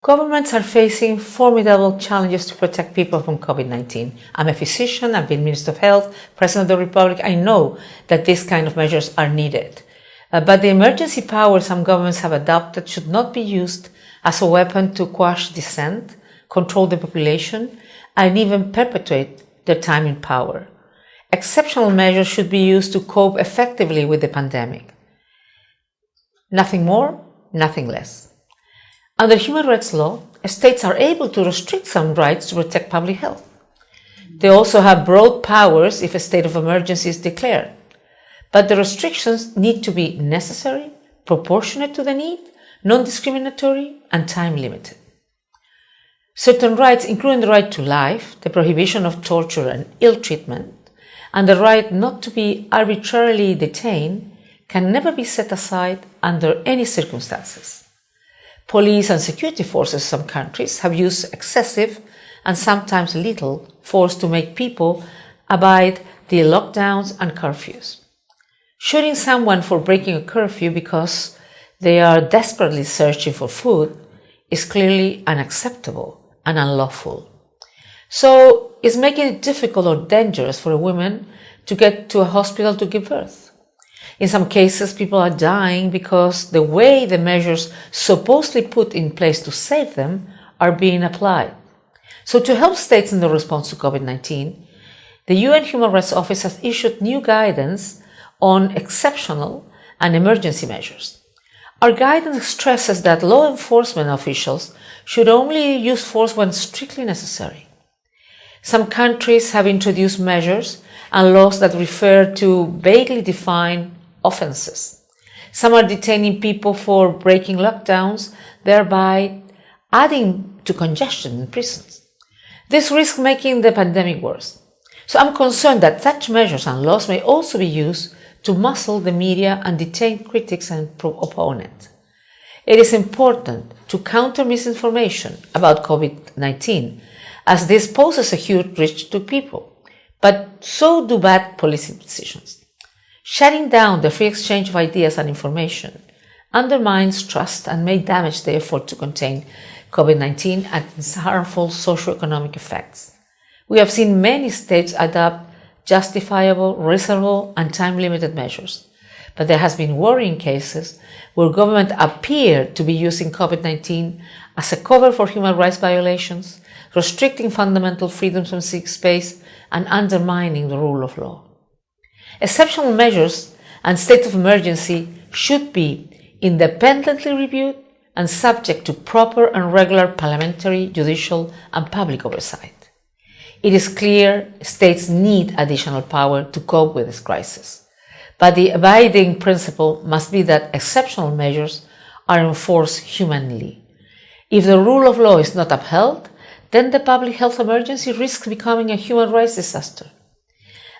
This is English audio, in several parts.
Governments are facing formidable challenges to protect people from COVID-19. I'm a physician, I've been Minister of Health, President of the Republic. I know that these kind of measures are needed. But the emergency power some governments have adopted should not be used as a weapon to quash dissent, control the population, and even perpetuate their time in power. Exceptional measures should be used to cope effectively with the pandemic. Nothing more, nothing less. Under human rights law, states are able to restrict some rights to protect public health. They also have broad powers if a state of emergency is declared. But the restrictions need to be necessary, proportionate to the need, non-discriminatory, and time-limited. Certain rights, including the right to life, the prohibition of torture and ill treatment, and the right not to be arbitrarily detained, can never be set aside under any circumstances. Police and security forces in some countries have used excessive and sometimes lethal force to make people abide the lockdowns and curfews. Shooting someone for breaking a curfew because they are desperately searching for food is clearly unacceptable and unlawful. So it's making it difficult or dangerous for a woman to get to a hospital to give birth. In some cases, people are dying because the way the measures supposedly put in place to save them are being applied. So to help states in the response to COVID-19, the UN Human Rights Office has issued new guidance on exceptional and emergency measures. Our guidance stresses that law enforcement officials should only use force when strictly necessary. Some countries have introduced measures and laws that refer to vaguely defined offenses. Some are detaining people for breaking lockdowns, thereby adding to congestion in prisons. This risks making the pandemic worse. So I'm concerned that such measures and laws may also be used to muzzle the media and detain critics and opponents. It is important to counter misinformation about COVID-19, as this poses a huge risk to people, but so do bad policy decisions. Shutting down the free exchange of ideas and information undermines trust and may damage the effort to contain COVID-19 and its harmful socioeconomic effects. We have seen many states adopt justifiable, reasonable, and time-limited measures, but there has been worrying cases where government appeared to be using COVID-19 as a cover for human rights violations, restricting fundamental freedoms from civic space, and undermining the rule of law. Exceptional measures and state of emergency should be independently reviewed and subject to proper and regular parliamentary, judicial, and public oversight. It is clear states need additional power to cope with this crisis, but the abiding principle must be that exceptional measures are enforced humanly. If the rule of law is not upheld, then the public health emergency risks becoming a human rights disaster,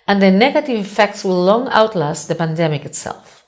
and the negative effects will long outlast the pandemic itself.